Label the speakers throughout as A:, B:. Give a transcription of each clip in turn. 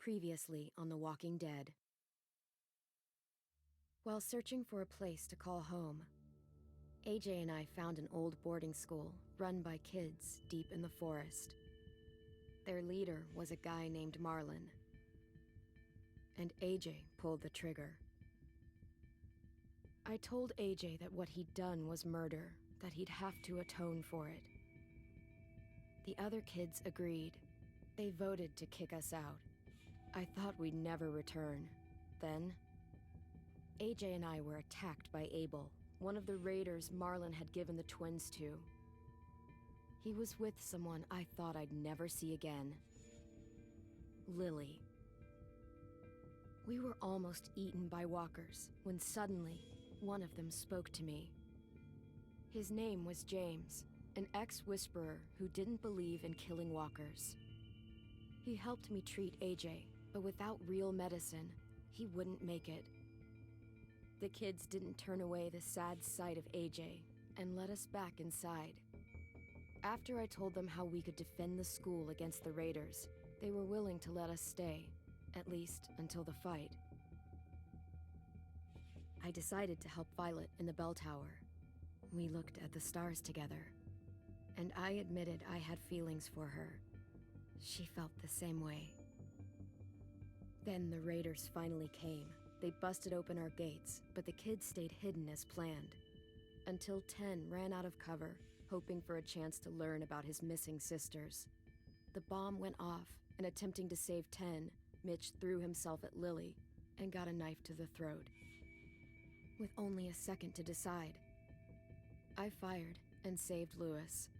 A: Previously on The Walking Dead. While searching for a place to call home, AJ and I found an old boarding school run by kids deep in the forest. Their leader was a guy named Marlon, and AJ pulled the trigger. I told AJ that what he'd done was murder, that he'd have to atone for it. The other kids agreed. They voted to kick us out. I thought we'd never return. Then, AJ and I were attacked by Abel, one of the raiders Marlon had given the twins to. He was with someone I thought I'd never see again. Lily. We were almost eaten by walkers when suddenly, one of them spoke to me. His name was James, an ex-whisperer who didn't believe in killing walkers. He helped me treat AJ, but without real medicine, he wouldn't make it. The kids didn't turn away the sad sight of AJ and let us back inside. After I told them how we could defend the school against the raiders, they were willing to let us stay, at least until the fight. I decided to help Violet in the bell tower. We looked at the stars together, and I admitted I had feelings for her. She felt the same way. Then the raiders finally came. They busted open our gates, but the kids stayed hidden as planned. Until 10 ran out of cover, hoping for a chance to learn about his missing sisters. The bomb went off, and attempting to save 10, Mitch threw himself at Lily and got a knife to the throat. With only a second to decide, I fired and saved Lewis.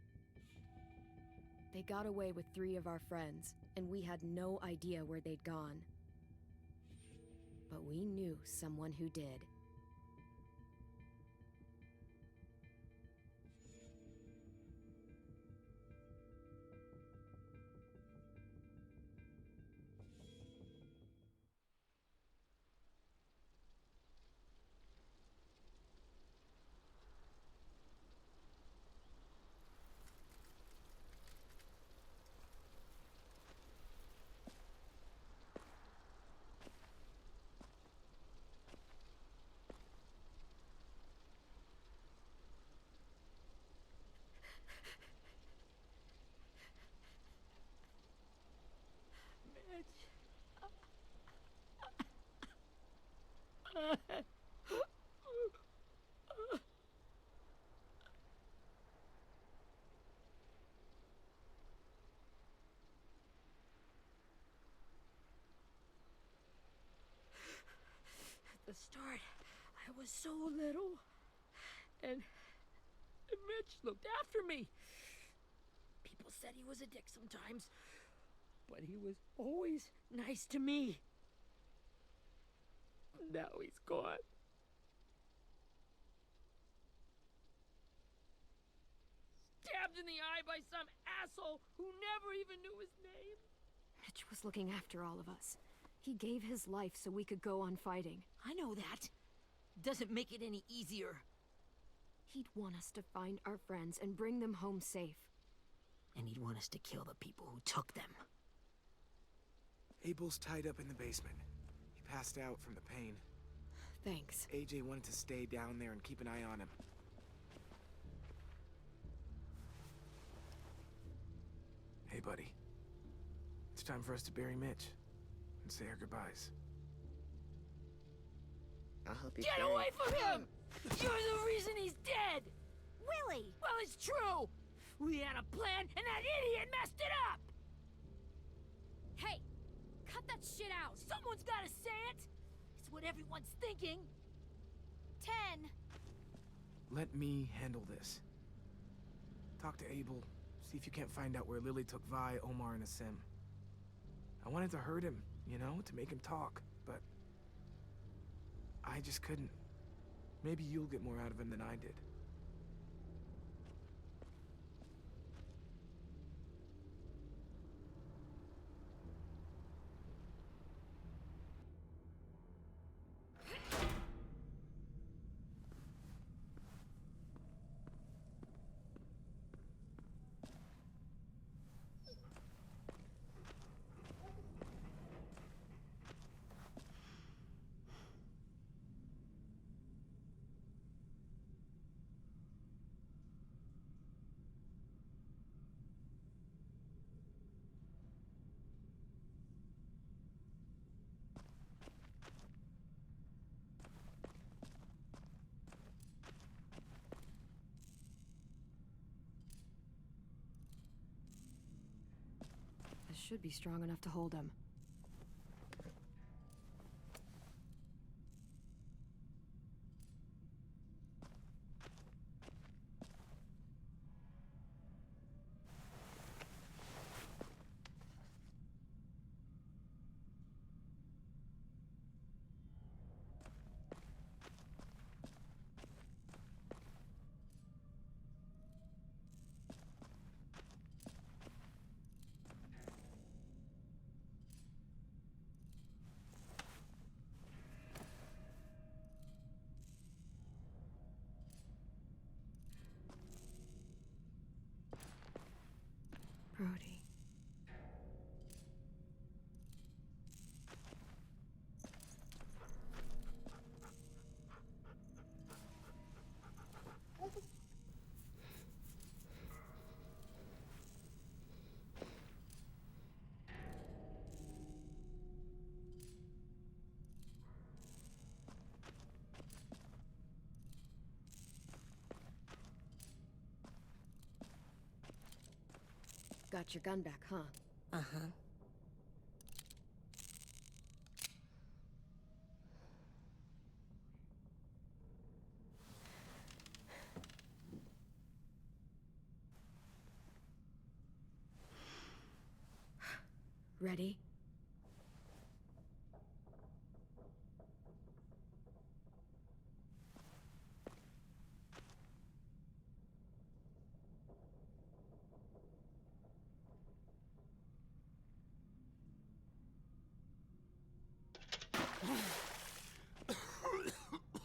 A: They got away with 3 of our friends, and we had no idea where they'd gone. But we knew someone who did.
B: At the start, I was so little, and Mitch looked after me. People said he was a dick sometimes, but he was always nice to me. Now he's gone. Stabbed in the eye by some asshole who never even knew his name.
A: Mitch was looking after all of us. He gave his life so we could go on fighting.
B: I know that. Doesn't make it any easier.
A: He'd want us to find our friends and bring them home safe.
B: And he'd want us to kill the people who took them.
C: Abel's tied up in the basement. He passed out from the pain.
A: Thanks.
C: AJ wanted to stay down there and keep an eye on him. Hey, buddy. It's time for us to bury Mitch and say our goodbyes.
D: I'll help you
B: Get
D: carry
B: away from him! You're the reason he's dead!
E: Willie!
B: Well, it's true! We had a plan, and that idiot messed it up!
E: Hey! Cut that shit out!
B: Someone's gotta say it! It's what everyone's thinking!
E: 10!
C: Let me handle this. Talk to Abel. See if you can't find out where Lily took Vi, Omar, and Asim. I wanted to hurt him, you know, to make him talk, but I just couldn't. Maybe you'll get more out of him than I did.
A: should be strong enough to hold him. Brody. Got your gun back, huh?
D: Uh-huh.
A: Ready?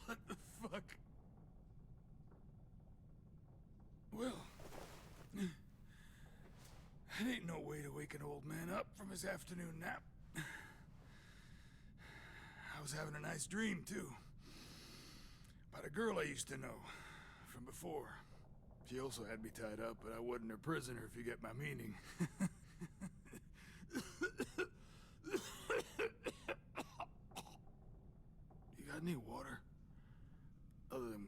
F: What the fuck? Well, that ain't no way to wake an old man up from his afternoon nap. I was having a nice dream, too. About a girl I used to know from before. She also had me tied up, but I wasn't her prisoner, if you get my meaning. You got any water? Other than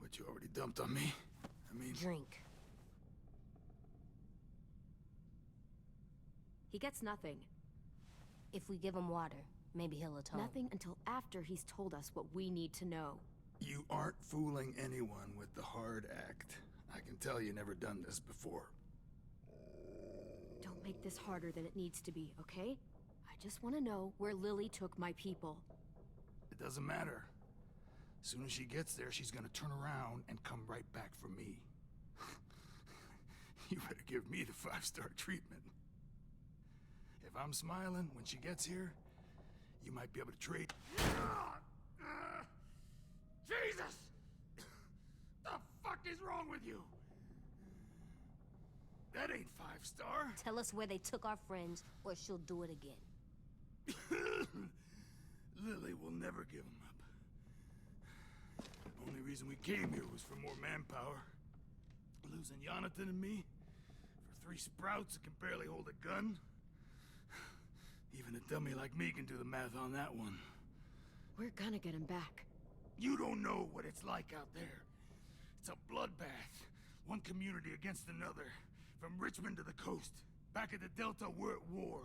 F: what you already dumped on me? I mean...
D: Drink.
A: He gets nothing.
D: If we give him water, maybe he'll atone.
A: Nothing until after he's told us what we need to know.
F: You aren't fooling anyone with the hard act. I can tell you never done this before.
A: Don't make this harder than it needs to be, okay? I just want to know where Lily took my people.
F: It doesn't matter. As soon as she gets there, she's gonna turn around and come right back for me. You better give me the 5-star treatment. If I'm smiling when she gets here, you might be able to trade... Jesus! The fuck is wrong with you? That ain't 5-star.
D: Tell us where they took our friends, or she'll do it again.
F: Lily will never give him up. The only reason we came here was for more manpower. Losing Jonathan and me for 3 sprouts that can barely hold a gun. Even a dummy like me can do the math on that one.
A: We're gonna get him back.
F: You don't know what it's like out there. It's a bloodbath. One community against another. From Richmond to the coast. Back at the Delta, we're at war.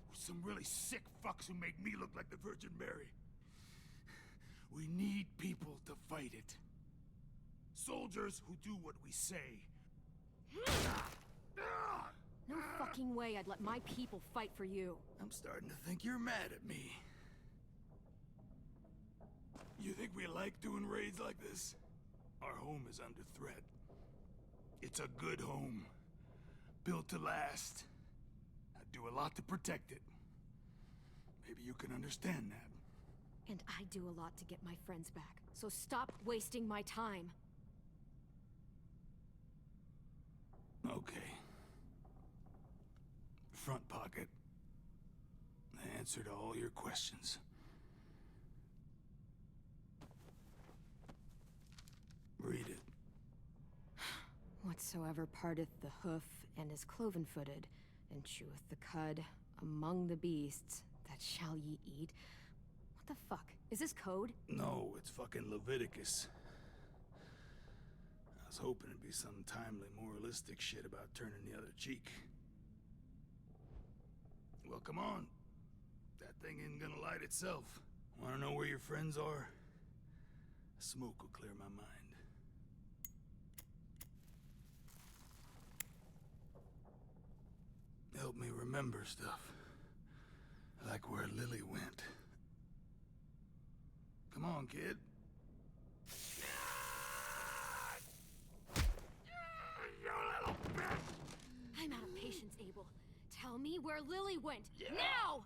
F: With some really sick fucks who make me look like the Virgin Mary. We need people to fight it. Soldiers who do what we say.
A: No fucking way I'd let my people fight for you.
F: I'm starting to think you're mad at me. You think we like doing raids like this? Our home is under threat. It's a good home. Built to last. I do a lot to protect it. Maybe you can understand that.
A: And I do a lot to get my friends back. So stop wasting my time.
F: Okay. Front pocket. The answer to all your questions. Read it.
A: Whatsoever parteth the hoof and is cloven-footed, and cheweth the cud among the beasts, that shall ye eat. What the fuck? Is this code?
F: No, it's fucking Leviticus. I was hoping it'd be some timely, moralistic shit about turning the other cheek. Well, come on. That thing ain't gonna light itself. Wanna know where your friends are? A smoke will clear my mind. Help me remember stuff. Like where Lily went. Come on, kid. You little bitch!
E: I'm out of patience, Abel. Tell me where Lily went. Now!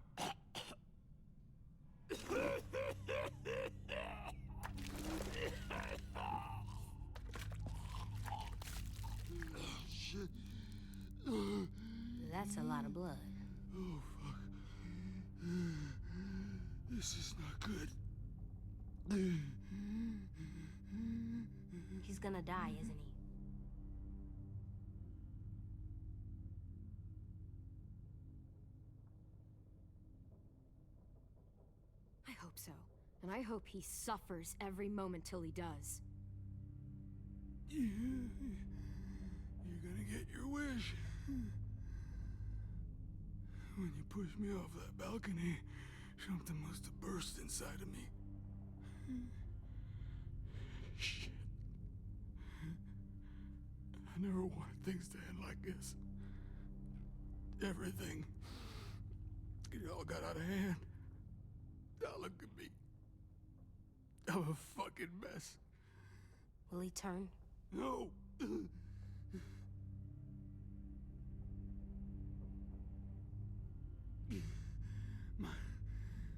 F: Shit.
D: That's a lot of blood.
F: Oh, fuck. This is not good.
D: He's gonna die, isn't he?
A: I hope so. And I hope he suffers every moment till he does.
F: You're gonna get your wish. When you pushed me off that balcony, something must have burst inside of me. Shit. I never wanted things to end like this. Everything. It all got out of hand. Now look at me. I'm a fucking mess.
D: Will he turn?
F: No.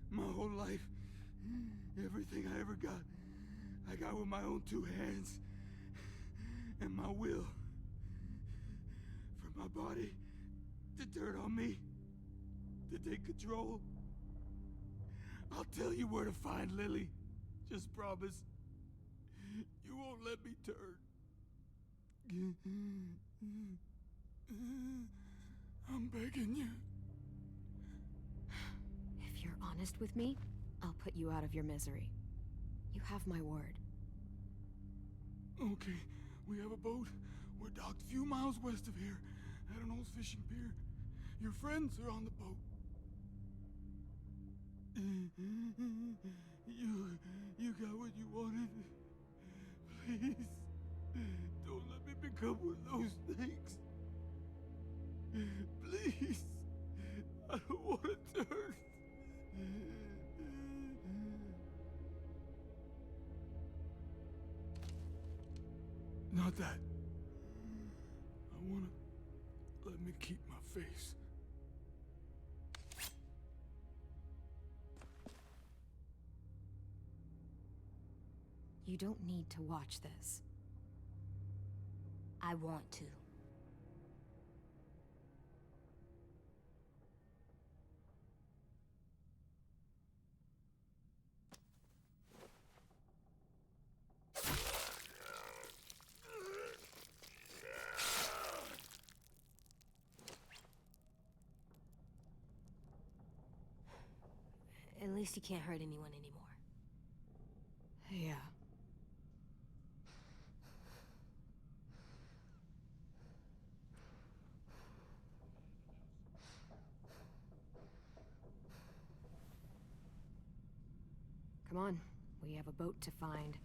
F: My whole life, everything I ever got, I got with my own two hands and my will. For my body to turn on me, to take control. I'll tell you where to find Lily. Just promise. You won't let me turn. I'm begging you.
A: If you're honest with me, I'll put you out of your misery. You have my word.
F: Okay, we have a boat. We're docked a few miles west of here, at an old fishing pier. Your friends are on the boat. You got what you wanted. Please, don't let me become one of those things. Please, I don't want to turn. Not that. I want to let me keep my face.
A: You don't need to watch this.
D: I want to. At least he can't hurt anyone anymore.
A: Yeah. Come on, we have a boat to find.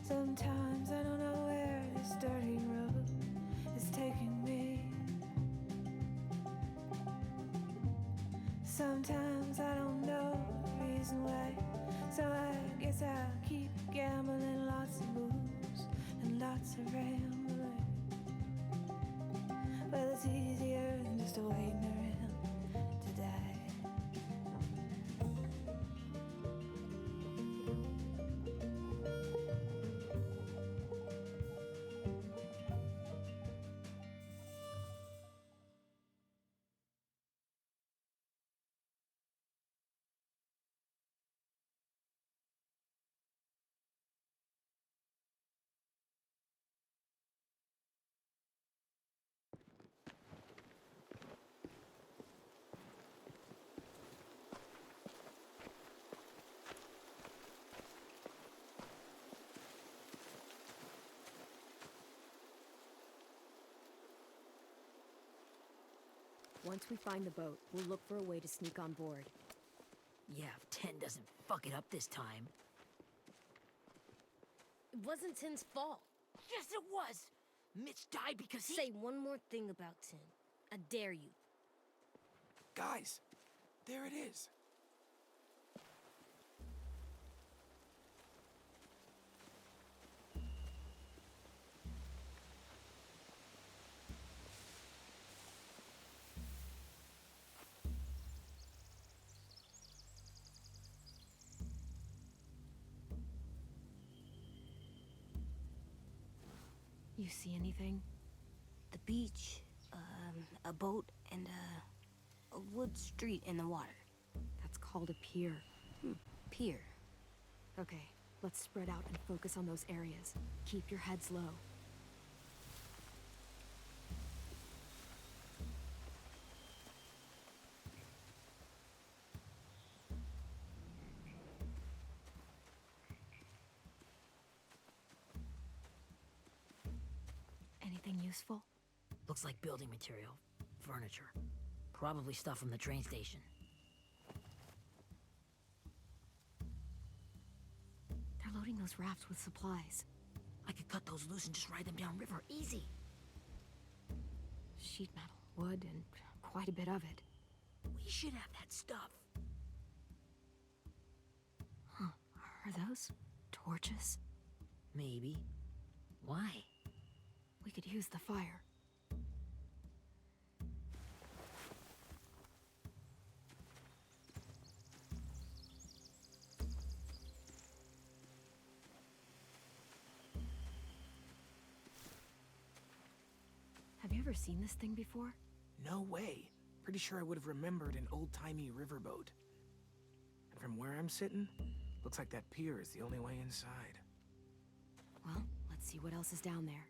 G: Sometimes I don't know where this dirty road is taking me. Sometimes I don't know the reason why. So I guess I'll keep gambling, lots of moves and lots of rambling. Well, it's easier than just waiting around to die.
A: Once we find the boat, we'll look for a way to sneak on board.
B: Yeah, if 10 doesn't fuck it up this time.
D: It wasn't Tin's fault.
B: Yes, it was! Mitch died because he—
D: Say one more thing about Tin. I dare you.
C: Guys, there it is.
A: You see anything?
D: The beach, a boat, and a wood street in the water.
A: That's called a pier.
D: Pier.
A: Okay, let's spread out and focus on those areas. Keep your heads low. Anything useful?
B: Looks like building material. Furniture. Probably stuff from the train station.
A: They're loading those rafts with supplies.
B: I could cut those loose and just ride them downriver. Easy.
A: Sheet metal, wood, and quite a bit of it.
B: We should have that stuff.
A: Huh. Are those torches?
B: Maybe. Why?
A: We could use the fire. Have you ever seen this thing before?
C: No way. Pretty sure I would have remembered an old-timey riverboat. And from where I'm sitting, looks like that pier is the only way inside.
A: Well, let's see what else is down there.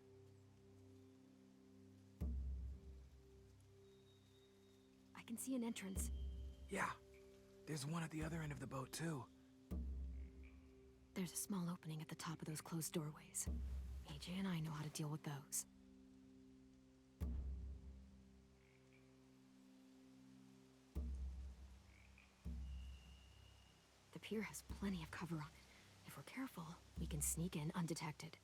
A: I can see an entrance.
C: Yeah, there's one at the other end of the boat, too.
A: There's a small opening at the top of those closed doorways. AJ and I know how to deal with those. The pier has plenty of cover on it. If we're careful, we can sneak in undetected.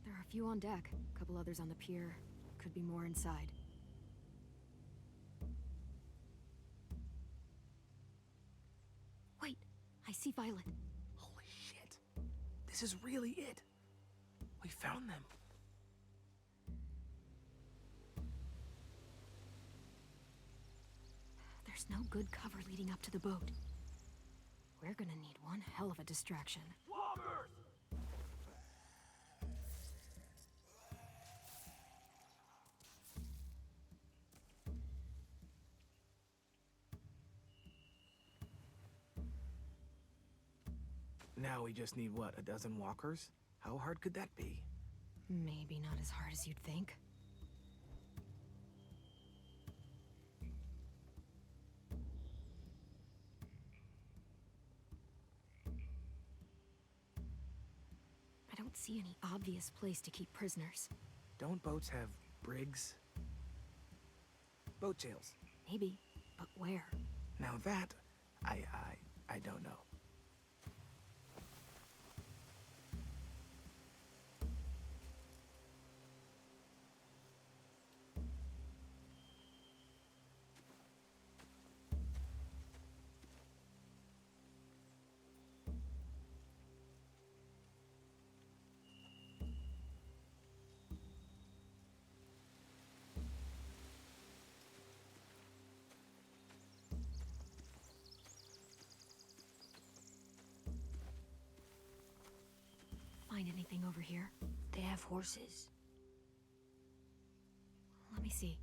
A: There are a few on deck, a couple others on the pier. Could be more inside. Wait, I see Violet.
C: Holy shit. This is really it. We found them.
A: There's no good cover leading up to the boat. We're gonna need one hell of a distraction.
C: Now we just need, what, a dozen walkers? How hard could that be?
A: Maybe not as hard as you'd think. I don't see any obvious place to keep prisoners.
C: Don't boats have brigs? Boat jails.
A: Maybe, but where?
C: Now that, I don't know.
A: Find anything over here?
D: They have horses.
A: Let me see.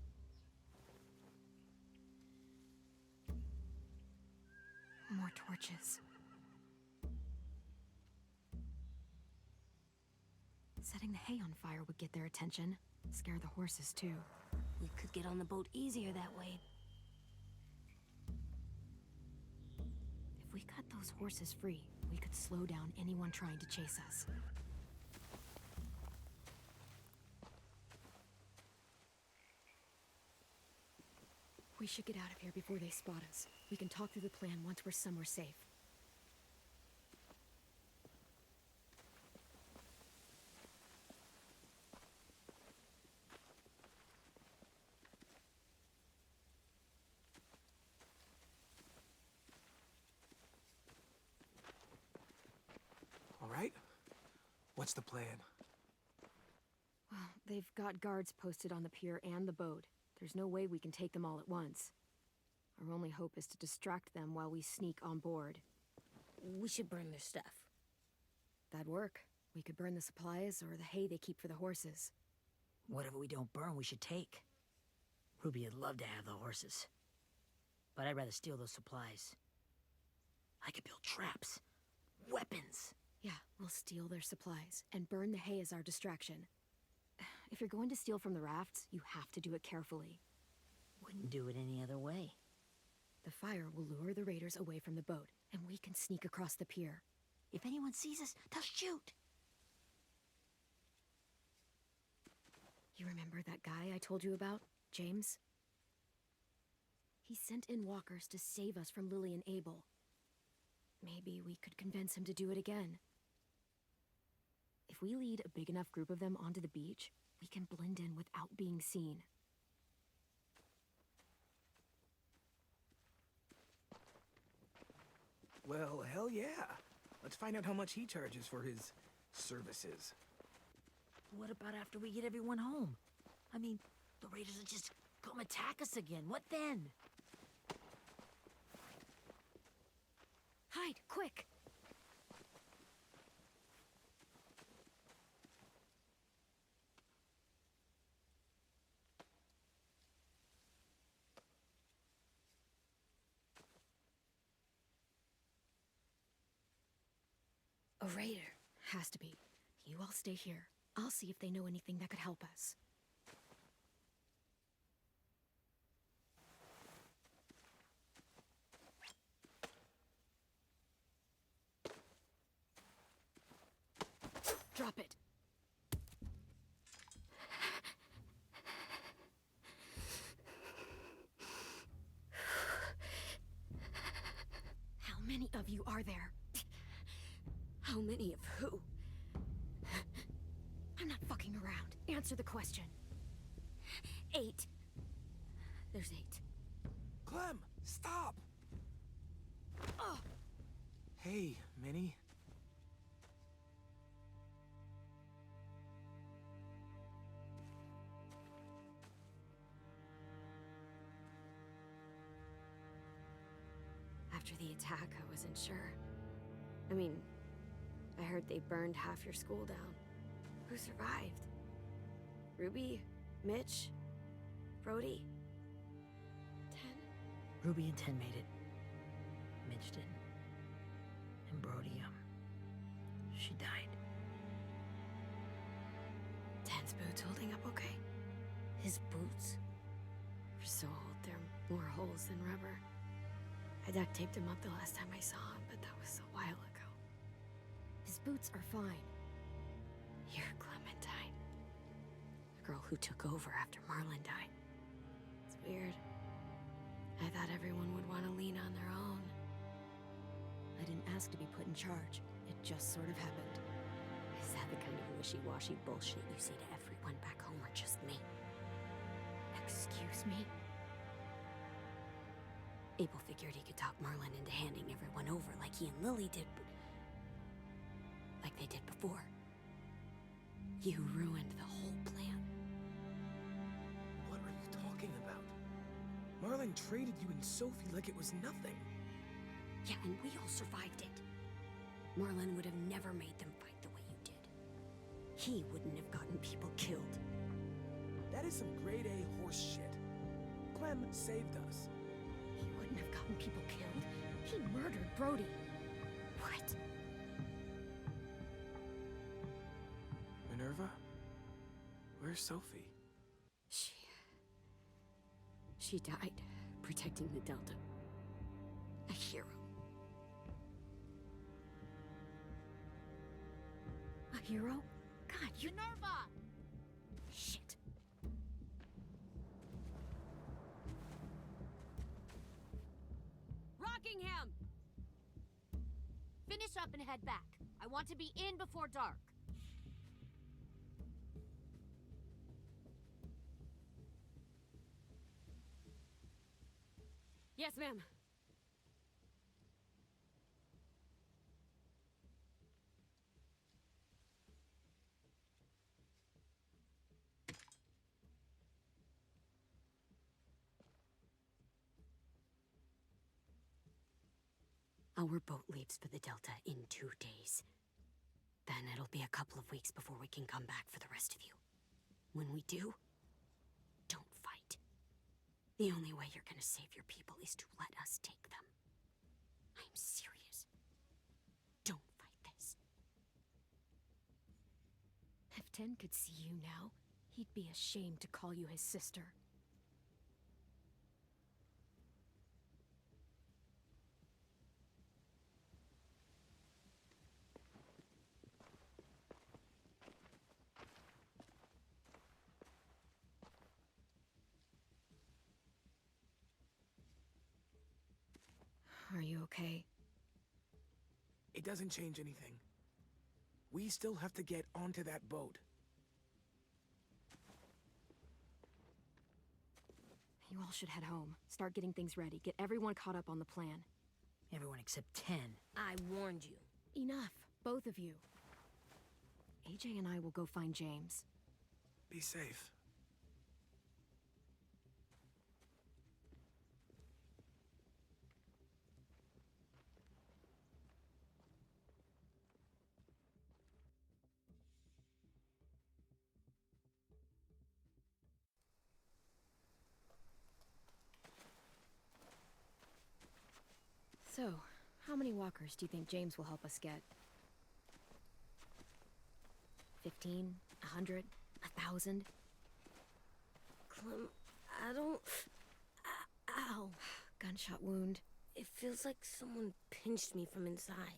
A: More torches. Setting the hay on fire would get their attention. Scare the horses, too.
D: We could get on the boat easier that way.
A: If we cut those horses free, we could slow down anyone trying to chase us. We should get out of here before they spot us. We can talk through the plan once we're somewhere safe.
C: All right? What's the plan?
A: Well, they've got guards posted on the pier and the boat. There's no way we can take them all at once. Our only hope is to distract them while we sneak on board.
D: We should burn their stuff.
A: That'd work. We could burn the supplies or the hay they keep for the horses.
B: Whatever we don't burn, we should take. Ruby would love to have the horses. But I'd rather steal those supplies. I could build traps. Weapons.
A: Yeah, we'll steal their supplies and burn the hay as our distraction. If you're going to steal from the rafts, you have to do it carefully.
B: Wouldn't do it any other way.
A: The fire will lure the raiders away from the boat, and we can sneak across the pier.
B: If anyone sees us, they'll shoot.
A: You remember that guy I told you about, James? He sent in walkers to save us from Lily and Abel. Maybe we could convince him to do it again. If we lead a big enough group of them onto the beach, we can blend in without being seen.
C: Well, hell yeah. Let's find out how much he charges for his services.
B: What about after we get everyone home? I mean, the raiders will just come attack us again. What then?
A: Hide, quick! A raider. Has to be. You all stay here. I'll see if they know anything that could help us. Drop it. How many of you are there? How many of who? I'm not fucking around. Answer the question. 8. There's 8.
C: Clem, stop!
A: Oh!
C: Hey, Minnie.
A: After the attack, I wasn't sure. I mean, I heard they burned half your school down. Who survived? Ruby? Mitch? Brody? 10?
B: Ruby and 10 made it. Mitch didn't. And Brody, she died.
A: 10's boots holding up okay?
D: His boots?
A: They're so old, they're more holes than rubber. I duct taped him up the last time I saw him, but that was a while ago. His boots are fine. You're Clementine. The girl who took over after Marlon died. It's weird. I thought everyone would want to lean on their own. I didn't ask to be put in charge. It just sort of happened. Is that the kind of wishy-washy bullshit you say to everyone back home or just me? Excuse me? Abel figured he could talk Marlon into handing everyone over like he and Lily did, but like they did before. You ruined the whole plan.
C: What are you talking about? Marlon traded you and Sophie like it was nothing.
A: Yeah, and we all survived it. Marlon would have never made them fight the way you did. He wouldn't have gotten people killed.
C: That is some grade A horse shit. Clem saved us.
A: He wouldn't have gotten people killed. He murdered Brody. What?
C: Minerva? Where's Sophie?
A: She died protecting the Delta. A hero. A hero? God, you...
E: Minerva!
A: Shit.
E: taking him! Finish up and head back. I want to be in before dark.
A: Yes, ma'am.
H: Our boat leaves for the Delta in 2 days. Then it'll be a couple of weeks before we can come back for the rest of you. When we do, don't fight. The only way you're gonna save your people is to let us take them. I'm serious. Don't fight this.
A: If Ten could see you now, he'd be ashamed to call you his sister. Are you okay?
C: It doesn't change anything. We still have to get onto that boat.
A: You all should head home. Start getting things ready. Get everyone caught up on the plan.
B: Everyone except 10.
D: I warned you.
A: Enough, both of you. AJ and I will go find James.
C: Be safe.
A: So, how many walkers do you think James will help us get? 15? 100? 1,000?
D: Clem, I don't... Ow.
A: Gunshot wound.
D: It feels like someone pinched me from inside.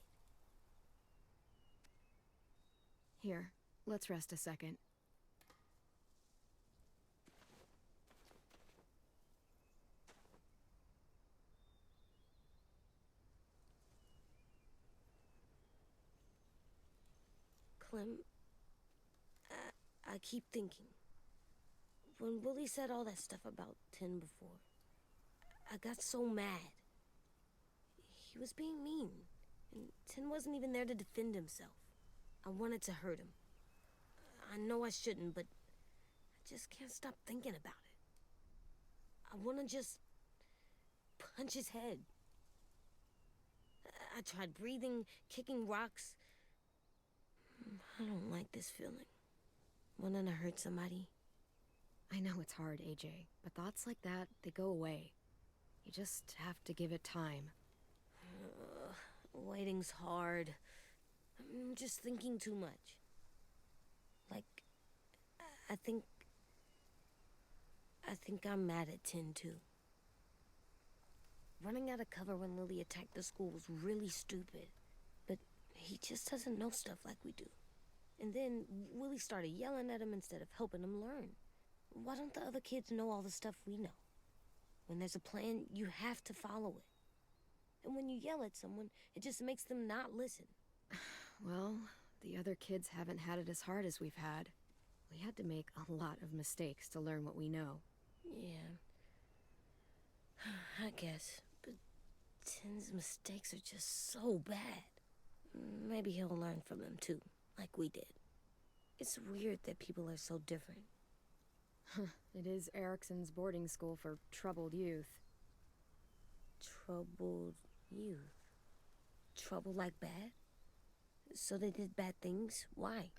A: Here, let's rest a second.
D: Clem, I keep thinking. When Willie said all that stuff about Tin before, I got so mad. He was being mean, and Tin wasn't even there to defend himself. I wanted to hurt him. I know I shouldn't, but I just can't stop thinking about it. I want to just punch his head. I tried breathing, kicking rocks. I don't like this feeling. Wanting to hurt somebody.
A: I know it's hard, AJ, but thoughts like that, they go away. You just have to give it time.
D: Waiting's hard. I'm just thinking too much. Like, I think I'm mad at Tin, too. Running out of cover when Lily attacked the school was really stupid. But he just doesn't know stuff like we do. And then Willie started yelling at him instead of helping him learn. Why don't the other kids know all the stuff we know? When there's a plan, you have to follow it. And when you yell at someone, it just makes them not listen.
A: Well, the other kids haven't had it as hard as we've had. We had to make a lot of mistakes to learn what we know.
D: Yeah. I guess. But Tin's mistakes are just so bad. Maybe he'll learn from them too, like we did. It's weird that people are so different.
A: It is Erickson's boarding school for troubled youth.
D: Troubled youth? Trouble like bad? So they did bad things? Why?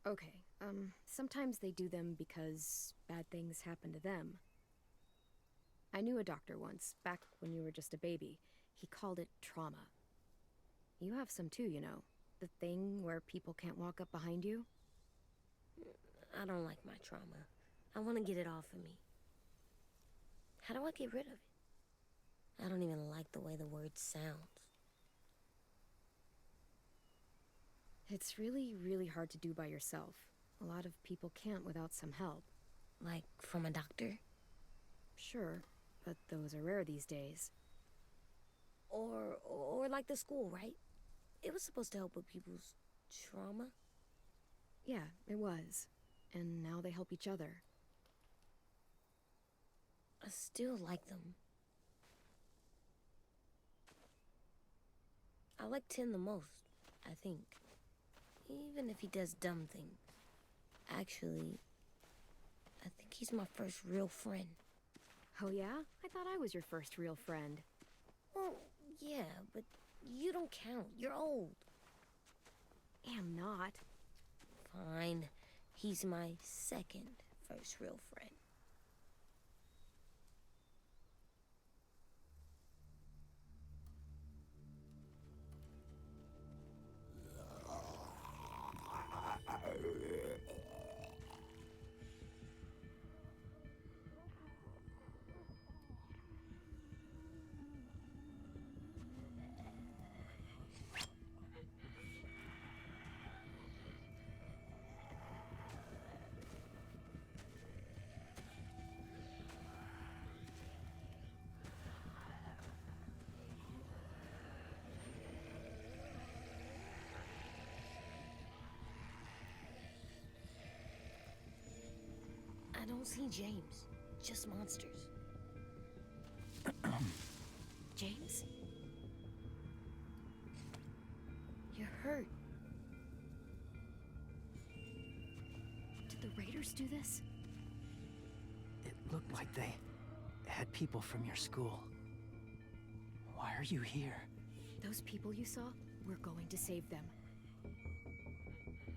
A: Okay, sometimes they do them because bad things happen to them. I knew a doctor once, back when you were just a baby. He called it trauma. You have some too, you know. The thing where people can't walk up behind you.
D: I don't like my trauma. I want to get it off of me. How do I get rid of it? I don't even like the way the word sounds.
A: It's really, really hard to do by yourself. A lot of people can't without some help.
D: Like, from a doctor?
A: Sure, but those are rare these days.
D: Or like the school, right? It was supposed to help with people's trauma.
A: Yeah, it was. And now they help each other.
D: I still like them. I like Tin the most, I think. Even if he does dumb things. Actually, I think he's my first real friend.
A: Oh yeah? I thought I was your first real friend.
D: Well, yeah, but you don't count. You're old.
A: Am not.
D: Fine. He's my second first real friend. I don't see James. Just monsters.
A: James?
D: You're hurt.
A: Did the Raiders do this?
I: It looked like they had people from your school. Why are you here?
A: Those people you saw? We're going to save them.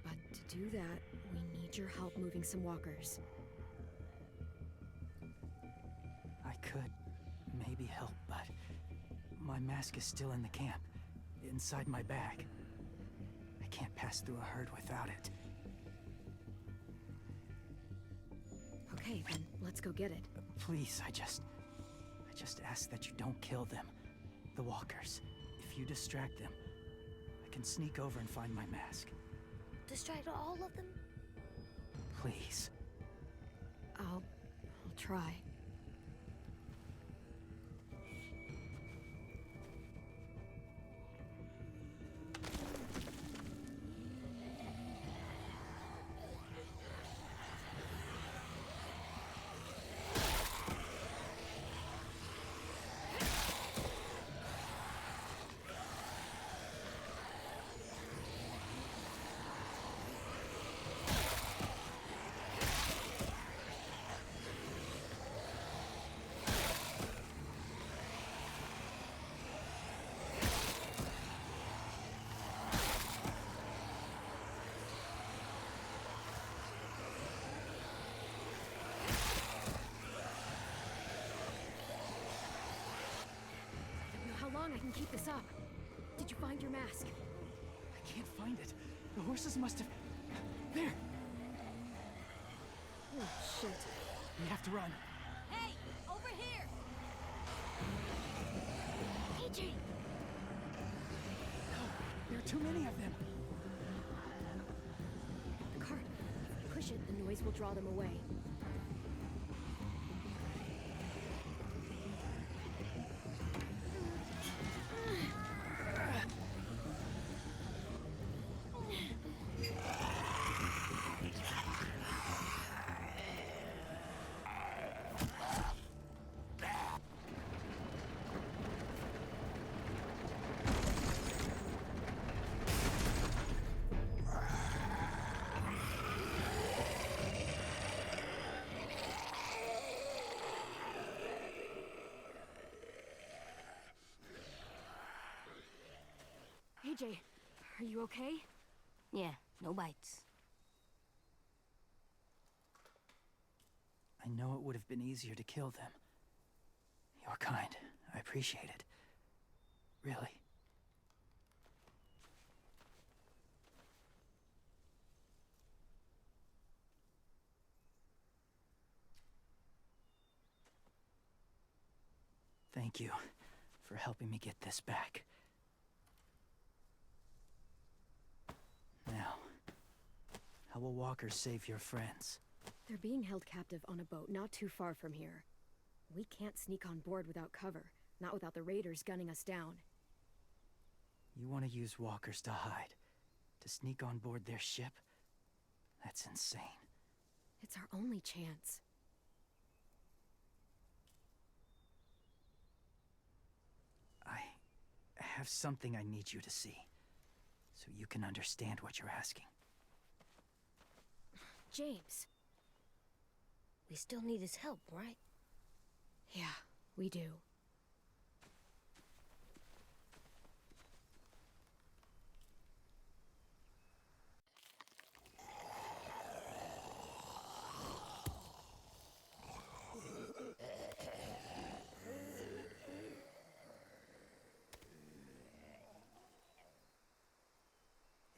A: But to do that, we need your help moving some walkers.
I: I could maybe help, but my mask is still in the camp, inside my bag. I can't pass through a herd without it.
A: Okay, then let's go get it.
I: Please, I just ask that you don't kill them. The walkers. If you distract them, I can sneak over and find my mask.
D: Distract all of them?
I: Please.
A: I'll try. How long I can keep this up? Did you find your mask?
I: I can't find it. The horses must have... There!
A: Oh, shit.
I: We have to run.
E: Hey, over here!
A: AJ!
I: No, there are too many of them.
A: The cart. If we push it, the noise will draw them away. AJ, are you okay?
D: Yeah, no bites.
I: I know it would have been easier to kill them. You're kind. I appreciate it. Really. Thank you for helping me get this back. Now, how will walkers save your friends?
A: They're being held captive on a boat not too far from here. We can't sneak on board without cover. Not without the raiders gunning us down.
I: You want to use walkers to hide? To sneak on board their ship? That's insane.
A: It's our only chance.
I: I have something I need you to see, so you can understand what you're asking.
A: James.
D: We still need his help, right?
A: Yeah, we do.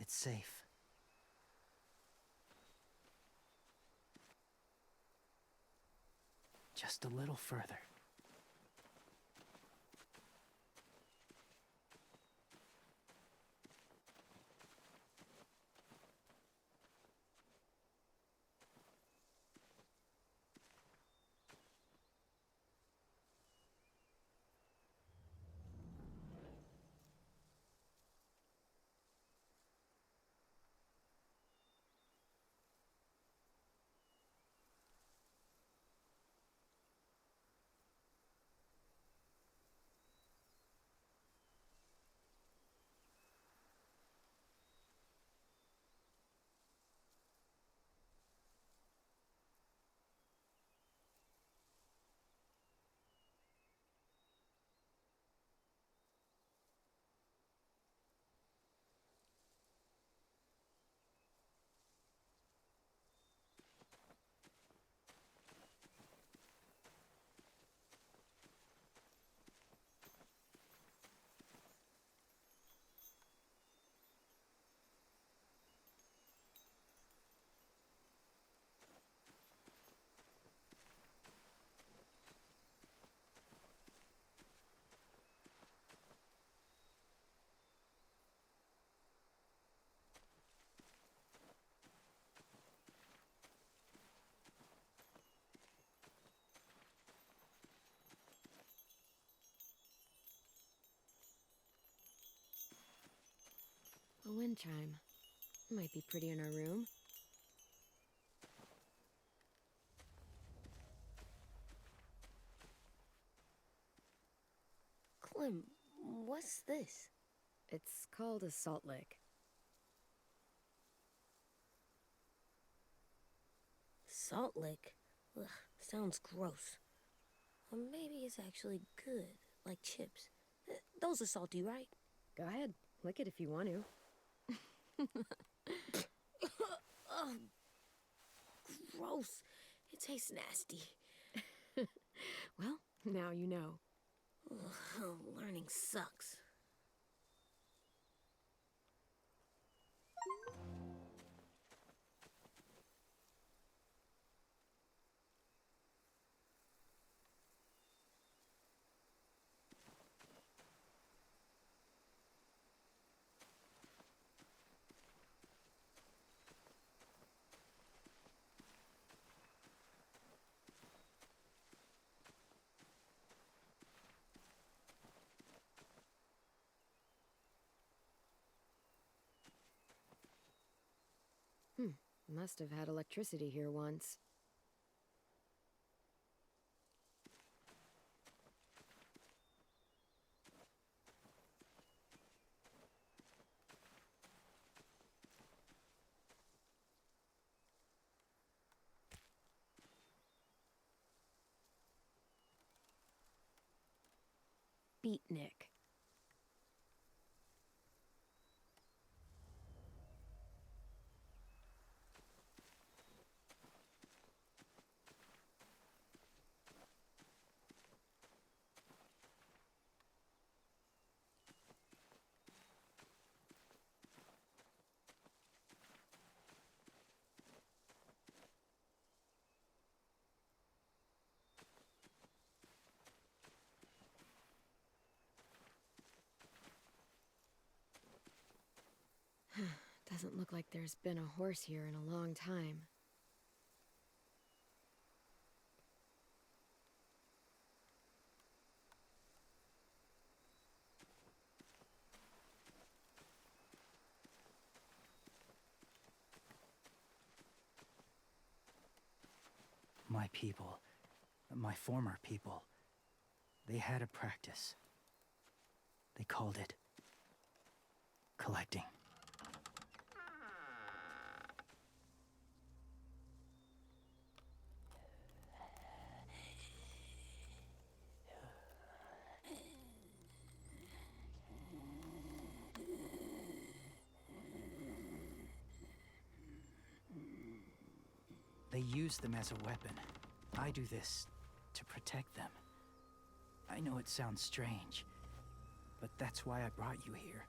I: It's safe. Just a little further.
A: A wind chime. Might be pretty in our room.
D: Clem, what's this?
A: It's called a salt lick.
D: Salt lick? Ugh, sounds gross. Or maybe it's actually good, like chips. Those are salty, right?
A: Go ahead, lick it if you want to.
D: Ugh, gross. It tastes nasty.
A: Well, now you know.
D: Ugh, learning sucks.
A: Must have had electricity here once. Beatnik. Doesn't look like there's been a horse here in a long time.
I: My people, my former people, they had a practice. They called it collecting. They use them as a weapon. I do this to protect them. I know it sounds strange, but that's why I brought you here.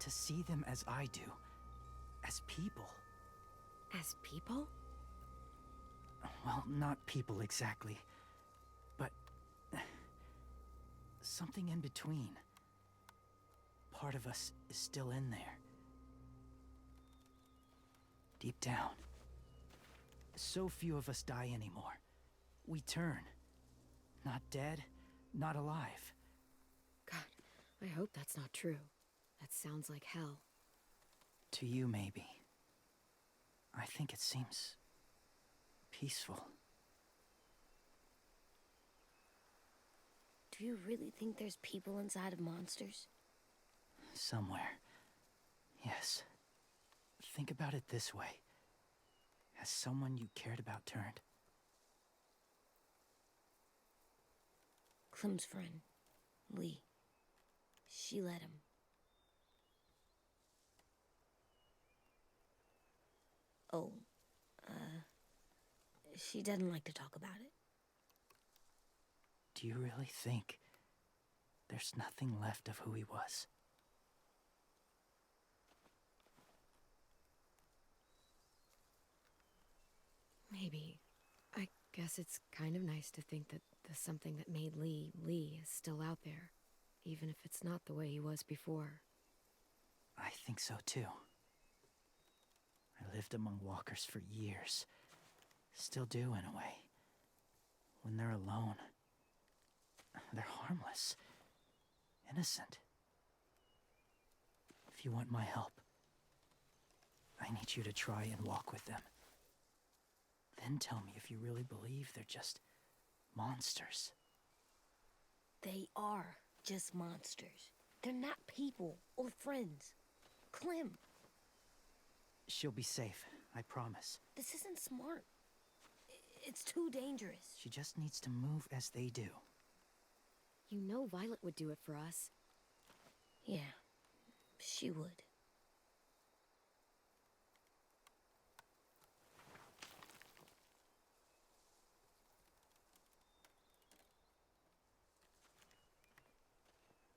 I: To see them as I do. As people.
A: As people?
I: Well, not people exactly, but something in between. Part of us is still in there. Deep down. So few of us die anymore. We turn. Not dead, not alive.
A: God, I hope that's not true. That sounds like hell.
I: To you, maybe. I think it seems peaceful.
D: Do you really think there's people inside of monsters?
I: Somewhere. Yes. Think about it this way. Has someone you cared about turned?
D: Clem's friend, Lee. She let him. Oh, she doesn't like to talk about it.
I: Do you really think there's nothing left of who he was?
A: Maybe. I guess it's kind of nice to think that the something that made Lee, Lee is still out there. Even if it's not the way he was before.
I: I think so too. I lived among walkers for years. Still do in a way. When they're alone, they're harmless. Innocent. If you want my help, I need you to try and walk with them. Then tell me if you really believe they're just monsters.
D: They are just monsters. They're not people or friends. Clem,
I: She'll be safe, I promise.
D: this isn't smart. It's too dangerous.
I: She just needs to move as they do.
A: You know Violet would do it for us.
D: Yeah, she would.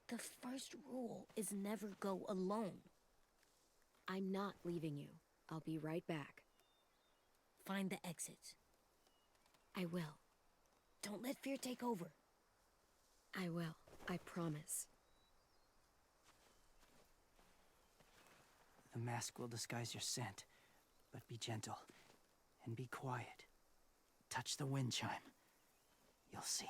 D: The first rule is never go alone.
A: I'm not leaving you. I'll be right back.
D: Find the exits.
A: I will.
D: Don't let fear take over.
A: I will. I promise.
I: The mask will disguise your scent, but be gentle and be quiet. Touch the wind chime. You'll see.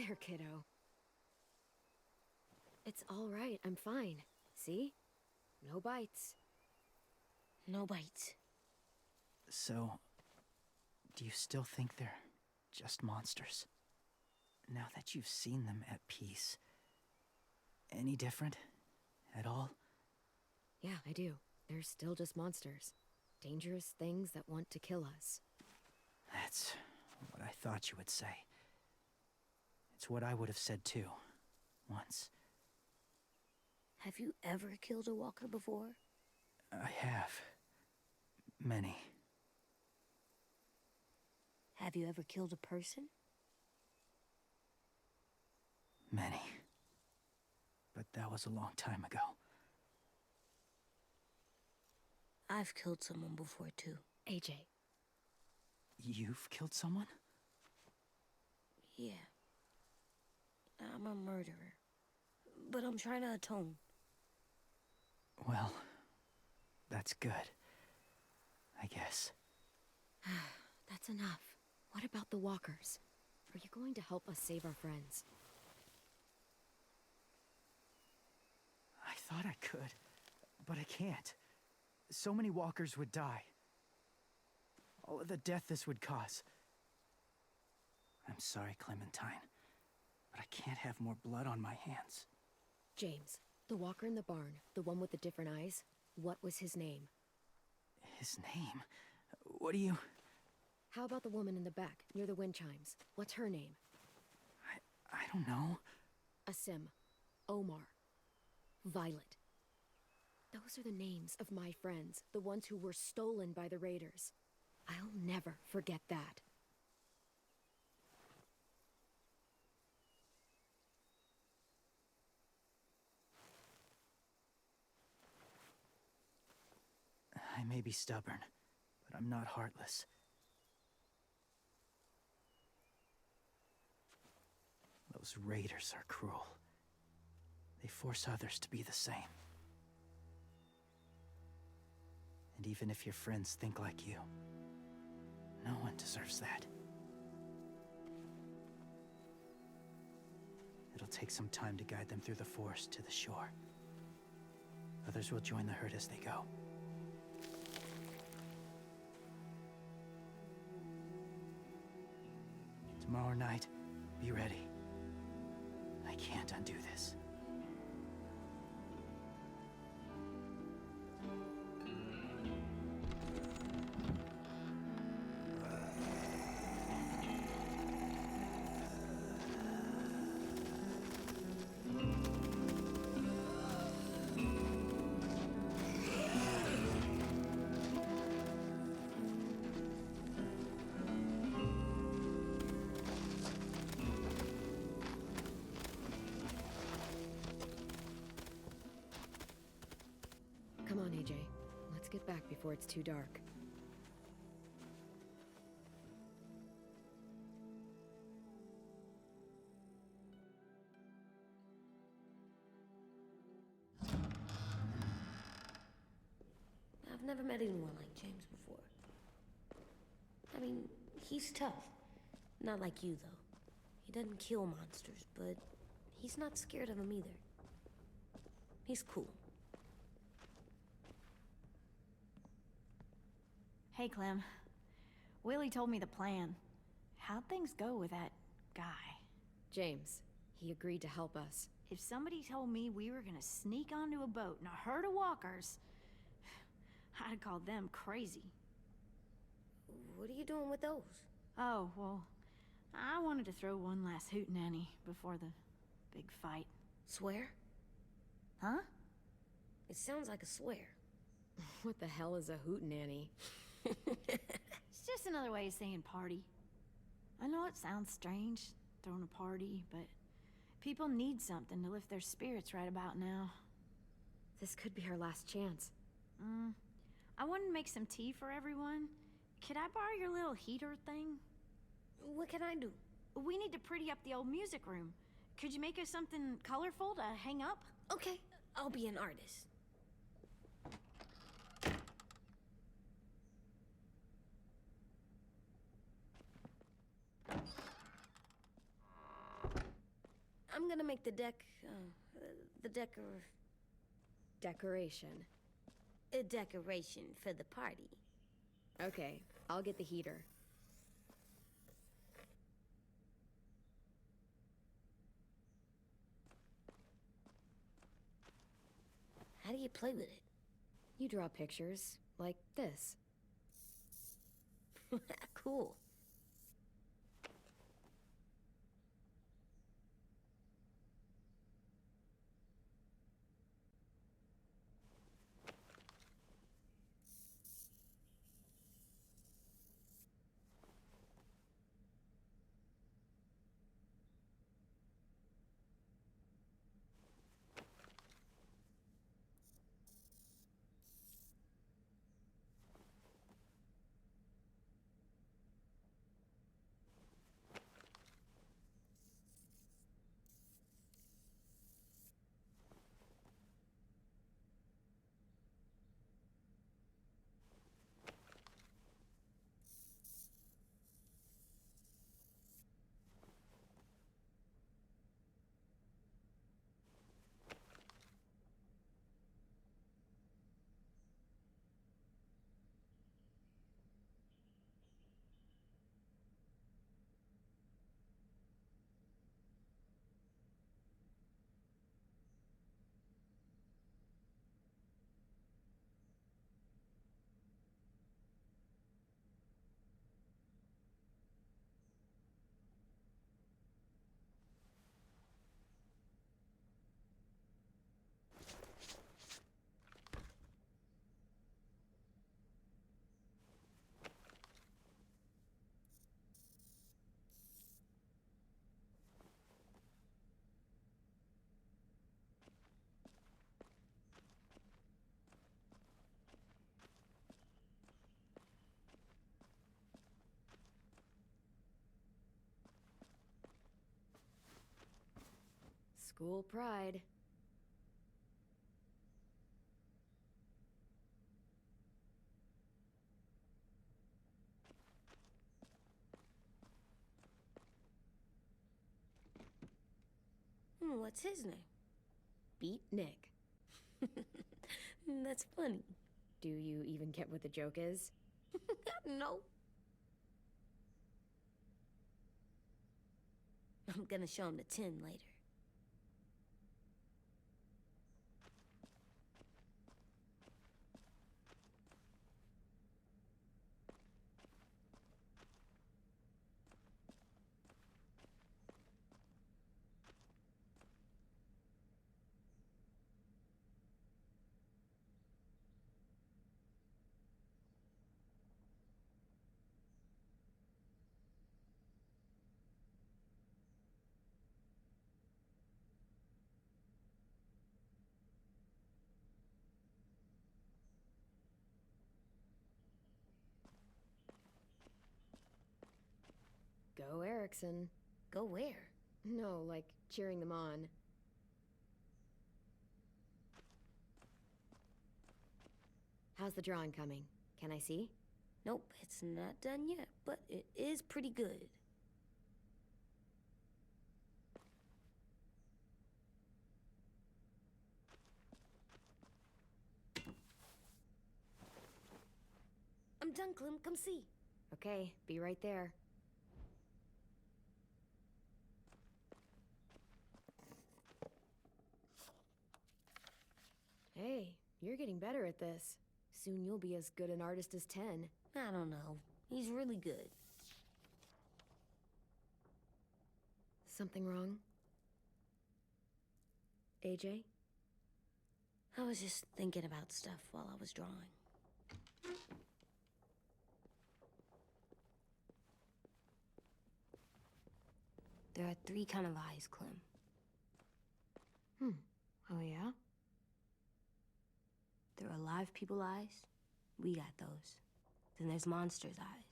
A: there, kiddo. It's all right, I'm fine. See? No bites.
D: No bites.
I: So, do you still think they're just monsters? Now that you've seen them at peace, any different at all?
A: Yeah, I do. They're still just monsters. Dangerous things that want to kill us.
I: That's what I thought you would say. It's what I would have said too, once.
D: Have you ever killed a walker before?
I: I have. Many.
D: Have you ever killed a person?
I: Many. But that was a long time ago.
D: I've killed someone before too.
A: AJ.
I: You've killed someone?
D: Yeah. I'm a murderer. But I'm trying to atone.
I: Well, that's good. I guess.
A: That's enough. What about the walkers? Are you going to help us save our friends?
I: I thought I could, but I can't. So many walkers would die. All of the death this would cause. I'm sorry, Clementine, but I can't have more blood on my hands.
A: James, the walker in the barn, the one with the different eyes, what was his name?
I: His name? What do you...
A: How about the woman in the back, near the wind chimes? What's her name?
I: I don't know.
A: Asim, Omar, Violet. Those are the names of my friends, the ones who were stolen by the raiders. I'll never forget that.
I: I may be stubborn, but I'm not heartless. Those raiders are cruel. They force others to be the same. And even if your friends think like you, no one deserves that. It'll take some time to guide them through the forest to the shore. Others will join the herd as they go. Tomorrow night, be ready. I can't undo this.
A: Come on, AJ. Let's get back before it's too dark.
D: I've never met anyone like James before. I mean, he's tough. Not like you, though. He doesn't kill monsters, but he's not scared of them either. He's cool.
J: Hey, Clem. Willie told me the plan. How'd things go with that guy?
A: James, he agreed to help us.
J: If somebody told me we were gonna sneak onto a boat in a herd of walkers, I'd call them crazy.
D: What are you doing with those?
J: Oh, well, I wanted to throw one last hootenanny before the big fight.
D: Swear?
J: Huh?
D: It sounds like a swear.
A: What the hell is a hootenanny?
J: It's just another way of saying party. I know it sounds strange, throwing a party, but people need something to lift their spirits right about now.
A: This could be our last chance.
J: I wanted to make some tea for everyone. Could I borrow your little heater thing?
D: What can I do?
J: We need to pretty up the old music room. Could you make us something colorful to hang up?
D: Okay, I'll be an artist. gonna make the
A: Decoration.
D: a decoration for the party.
A: Okay, I'll get the heater.
D: How do you play with it?
A: You draw pictures, like this.
D: Cool.
A: School pride.
D: What's his name?
A: Beat Nick.
D: That's funny.
A: Do you even get what the joke is?
D: No. I'm gonna show him the tin later.
A: Go Erickson.
D: Go where?
A: No, like cheering them on. How's the drawing coming? Can I see?
D: Nope, it's not done yet, but it is pretty good. I'm done, Clem. Come see.
A: Okay, be right there. Hey, you're getting better at this. Soon you'll be as good an artist as 10.
D: I don't know. He's really good.
A: Something wrong? AJ?
D: I was just thinking about stuff while I was drawing. There are 3 kind of eyes, Clem.
A: Oh yeah?
D: There are live people eyes. We got those. Then there's monsters' eyes.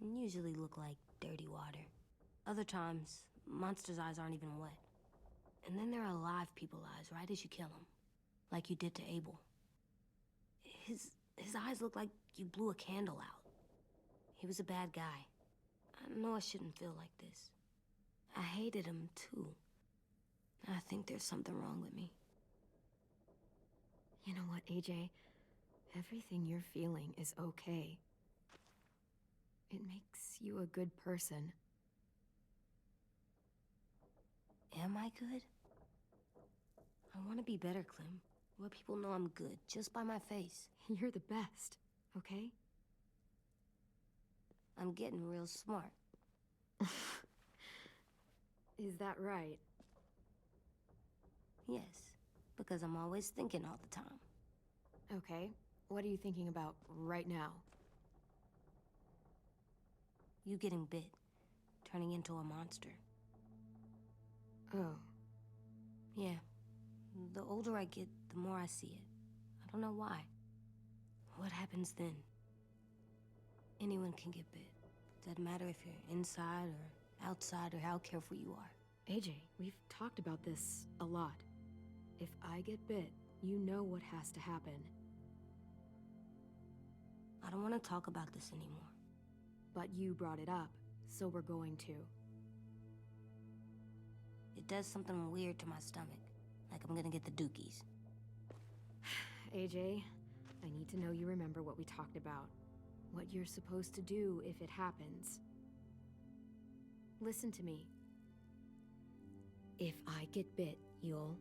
D: Usually look like dirty water. Other times, monsters' eyes aren't even wet. And then there are live people eyes right as you kill them. Like you did to Abel. His eyes look like you blew a candle out. He was a bad guy. I know I shouldn't feel like this. I hated him too. I think there's something wrong with me.
A: You know what, AJ? Everything you're feeling is okay. It makes you a good person.
D: Am I good? I want to be better, Clem. Let people know I'm good, just by my face.
A: You're the best, okay?
D: I'm getting real smart.
A: Is that right?
D: Yes, because I'm always thinking all the time.
A: Okay, what are you thinking about right now?
D: You getting bit, turning into a monster.
A: Oh.
D: Yeah. The older I get, the more I see it. I don't know why. What happens then? Anyone can get bit. Doesn't matter if you're inside or outside or how careful you are.
A: AJ, we've talked about this a lot. If I get bit, you know what has to happen.
D: I don't want to talk about this anymore.
A: But you brought it up, so we're going to.
D: It does something weird to my stomach. Like I'm gonna get the dookies.
A: AJ, I need to know you remember what we talked about. What you're supposed to do if it happens. Listen to me. If I get bit, you'll...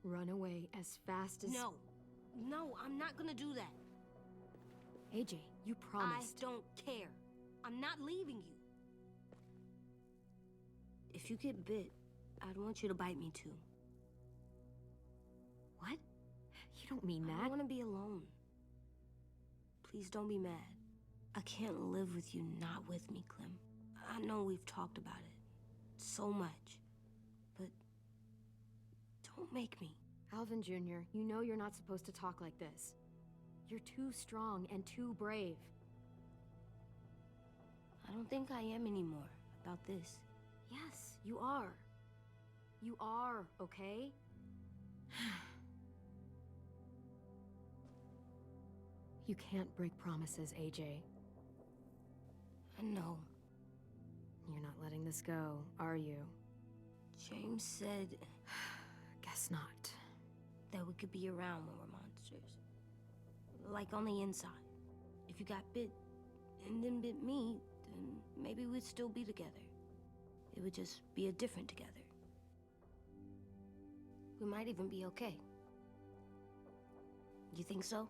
A: run away as fast as...
D: No, I'm not gonna do that.
A: AJ, you promised.
D: I don't care. I'm not leaving you. If you get bit, I'd want you to bite me too.
A: What? You don't mean that.
D: I want to be alone. Please don't be mad. I can't live with you not with me, Clem. I know we've talked about it so much, but don't make me.
A: Alvin Jr., you know you're not supposed to talk like this. You're too strong and too brave.
D: I don't think I am anymore about this.
A: Yes, you are. You are, okay? You can't break promises, AJ.
D: I know.
A: You're not letting this go, are you?
D: James said...
A: Guess not.
D: That we could be around when we're monsters. Like on the inside. If you got bit and then bit me, then maybe we'd still be together. It would just be a different together. We might even be okay. You think so?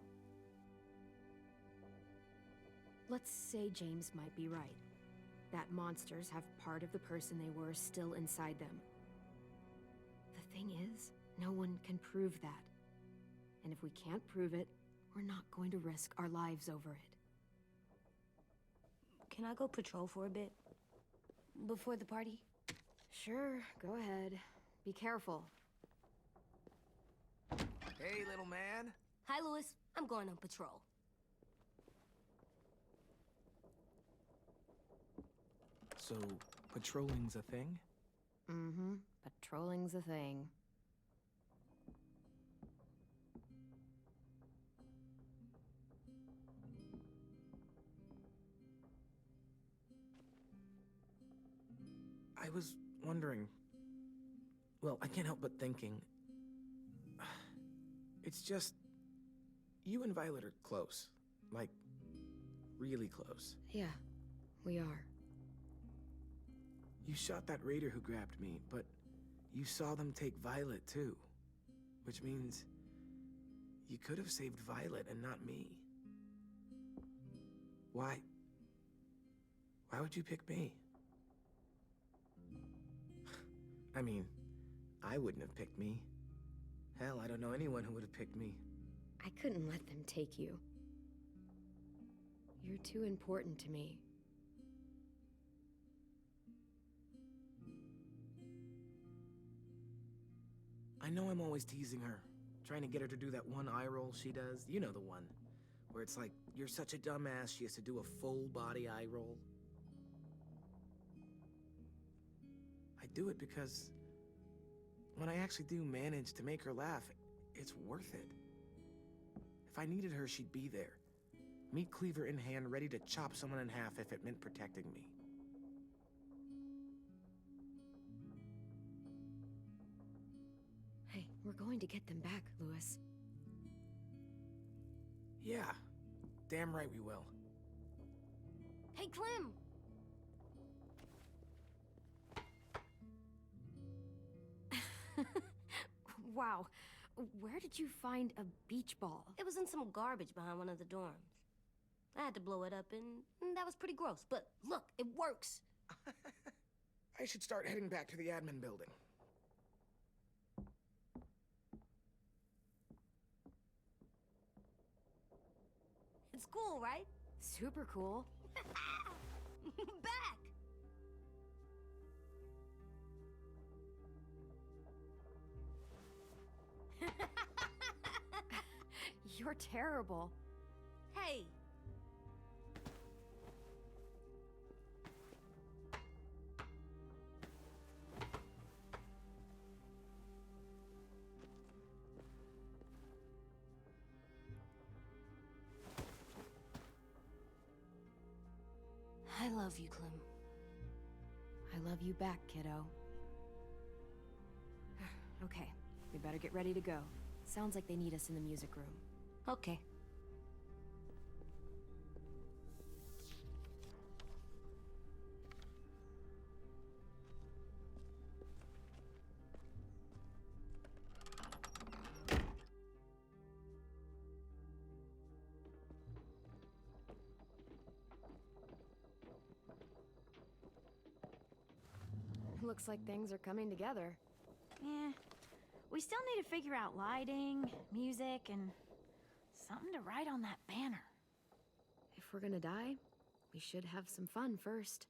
A: Let's say James might be right. That monsters have part of the person they were still inside them. The thing is, no one can prove that. And if we can't prove it, we're not going to risk our lives over it.
D: Can I go patrol for a bit? Before the party?
A: Sure, go ahead. Be careful.
C: Hey, little man.
D: Hi, Louis. I'm going on patrol.
C: So, patrolling's a thing?
A: Mm-hmm. Patrolling's a thing.
C: I was wondering... Well, I can't help but thinking... It's just... You and Violet are close. Like, really close.
A: Yeah, we are.
C: You shot that raider who grabbed me, but you saw them take Violet too. Which means... you could have saved Violet and not me. Why? Why would you pick me? I mean, I wouldn't have picked me. Hell, I don't know anyone who would have picked me.
A: I couldn't let them take you. You're too important to me.
C: I know I'm always teasing her, trying to get her to do that one eye roll she does. You know the one, where it's like, you're such a dumbass, she has to do a full body eye roll. I do it because when I actually do manage to make her laugh, it's worth it. If I needed her, she'd be there. Meat cleaver in hand, ready to chop someone in half if it meant protecting me.
A: Hey, we're going to get them back, Lewis.
C: Yeah, damn right we will.
D: Hey, Clem!
A: Wow, where did you find a beach ball?
D: It was in some garbage behind one of the dorms. I had to blow it up, and that was pretty gross. But look, it works.
C: I should start heading back to the admin building.
D: It's cool, right?
A: Super cool.
D: Back!
A: You're terrible.
D: Hey! I love you, Clem.
A: I love you back, kiddo. Okay, we better get ready to go. Sounds like they need us in the music room.
D: Okay.
A: Looks like things are coming together.
J: Yeah. We still need to figure out lighting, music, and something to write on that banner.
A: If we're gonna die, we should have some fun first.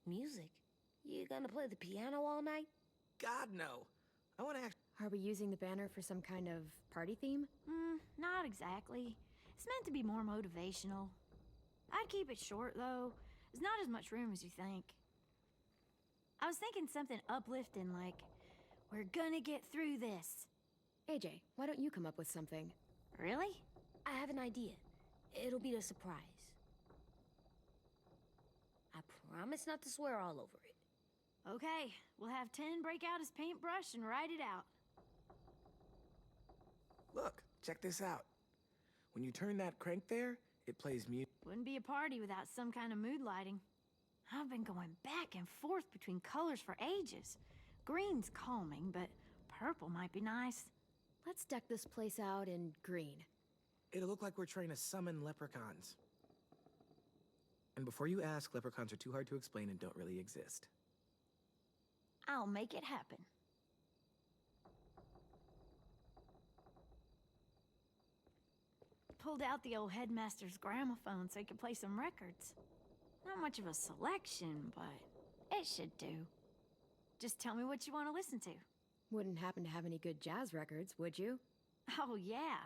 D: Music? You gonna play the piano all night?
C: God, no. I want to act.
A: Are we using the banner for some kind of party theme?
J: Not exactly. It's meant to be more motivational. I'd keep it short, though. There's not as much room as you think. I was thinking something uplifting like, "We're gonna get through this."
A: AJ, why don't you come up with something?
J: Really?
D: I have an idea. It'll be a surprise. I promise not to swear all over it.
J: Okay, we'll have 10 break out his paintbrush and write it out.
C: Look, check this out. When you turn that crank there, it plays music.
J: Wouldn't be a party without some kind of mood lighting. I've been going back and forth between colors for ages. Green's calming, but purple might be nice.
A: Let's deck this place out in green.
C: It'll look like we're trying to summon leprechauns. And before you ask, leprechauns are too hard to explain and don't really exist.
J: I'll make it happen. Pulled out the old headmaster's gramophone so he could play some records. Not much of a selection, but it should do. Just tell me what you want to listen to.
A: Wouldn't happen to have any good jazz records, would you?
J: Oh, yeah.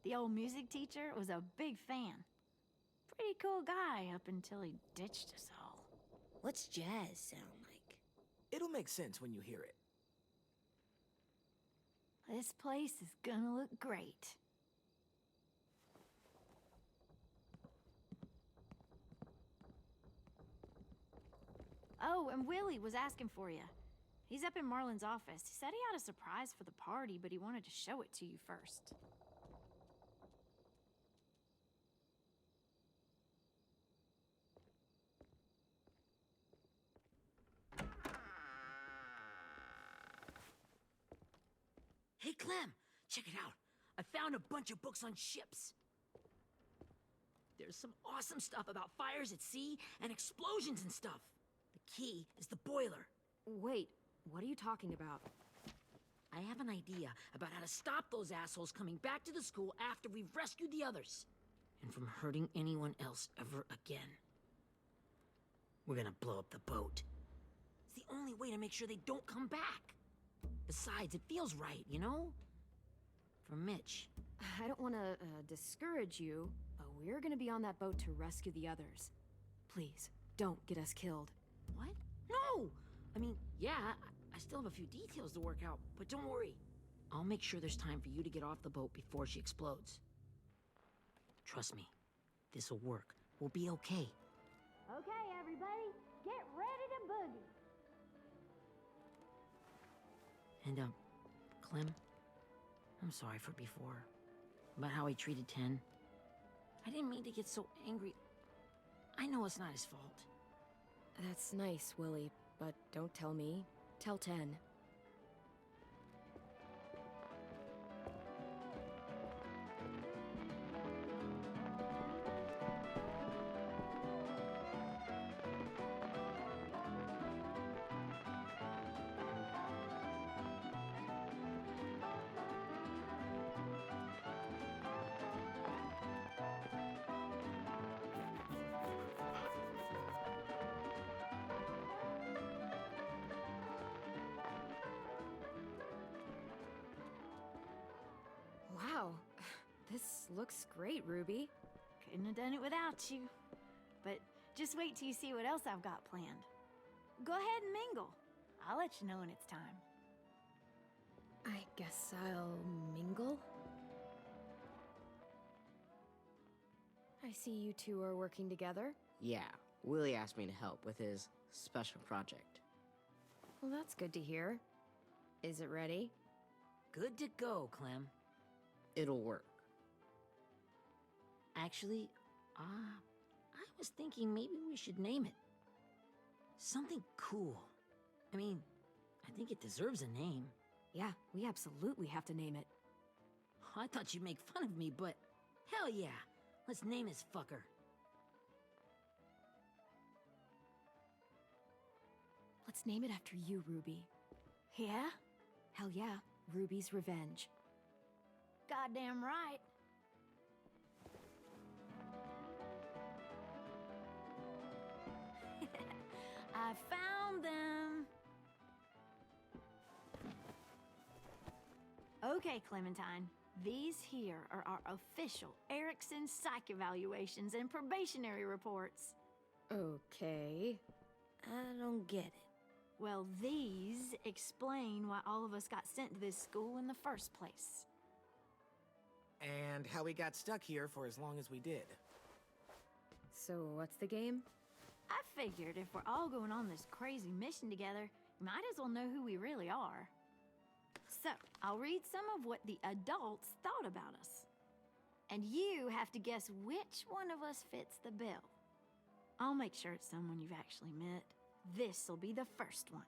J: The old music teacher was a big fan. Pretty cool guy up until he ditched us all.
D: What's jazz sound like?
C: It'll make sense when you hear it.
J: This place is gonna look great. Oh, and Willie was asking for you. He's up in Marlin's office. He said he had a surprise for the party, but he wanted to show it to you first.
B: Hey, Clem, check it out. I found a bunch of books on ships. There's some awesome stuff about fires at sea and explosions and stuff. The key is the boiler.
A: Wait, what are you talking about?
B: I have an idea about how to stop those assholes coming back to the school after we've rescued the others. And from hurting anyone else ever again. We're gonna blow up the boat. It's the only way to make sure they don't come back. Besides, it feels right, you know? For Mitch.
A: I don't want to discourage you, but we're gonna be on that boat to rescue the others. Please, don't get us killed.
B: What? No! I mean, yeah, I still have a few details to work out, but don't worry. I'll make sure there's time for you to get off the boat before she explodes. Trust me, This'll work. We'll be okay.
J: Okay, everybody, get ready to boogie.
B: And, Clem, I'm sorry for before. About how he treated Ten. I didn't mean to get so angry. I know it's not his fault.
A: That's nice, Willie, but don't tell me. Tell 10. Wow, this looks great, Ruby.
J: Couldn't have done it without you. But just wait till you see what else I've got planned. Go ahead and mingle. I'll let you know when it's time.
A: I guess I'll mingle? I see you two are working together.
K: Yeah, Willie asked me to help with his special project.
A: Well, that's good to hear. Is it ready?
B: Good to go, Clem.
K: It'll work.
B: Actually, I was thinking maybe we should name it. Something cool. I mean, I think it deserves a name.
A: Yeah, we absolutely have to name it.
B: I thought you'd make fun of me, but hell yeah. Let's name this fucker.
A: Let's name it after you, Ruby.
J: Yeah?
A: Hell yeah, Ruby's Revenge.
J: Goddamn right. I found them. Okay, Clementine. These here are our official Erickson psych evaluations and probationary reports.
A: Okay.
D: I don't get it.
J: Well, these explain why all of us got sent to this school in the first place.
C: And how we got stuck here for as long as we did.
A: So what's the game?
J: I figured if we're all going on this crazy mission together, we might as well know who we really are. So, I'll read some of what the adults thought about us. And you have to guess which one of us fits the bill. I'll make sure it's someone you've actually met. This'll be the first one.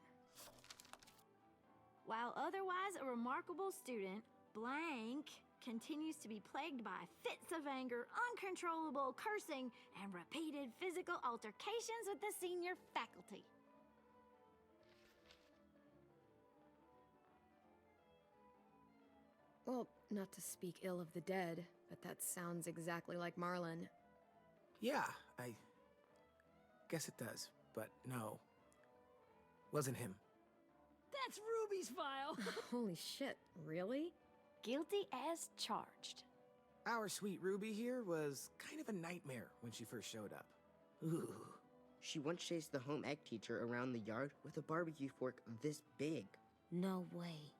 J: While otherwise a remarkable student, blank continues to be plagued by fits of anger, uncontrollable cursing, and repeated physical altercations with the senior faculty.
A: Well, not to speak ill of the dead, but that sounds exactly like Marlon.
C: Yeah, I guess it does, but no. Wasn't him.
B: That's Ruby's file.
A: Holy shit, really?
J: Guilty as charged.
C: Our sweet Ruby here was kind of a nightmare when she first showed up.
K: Ooh. She once chased the home ec teacher around the yard with a barbecue fork this big.
D: No way.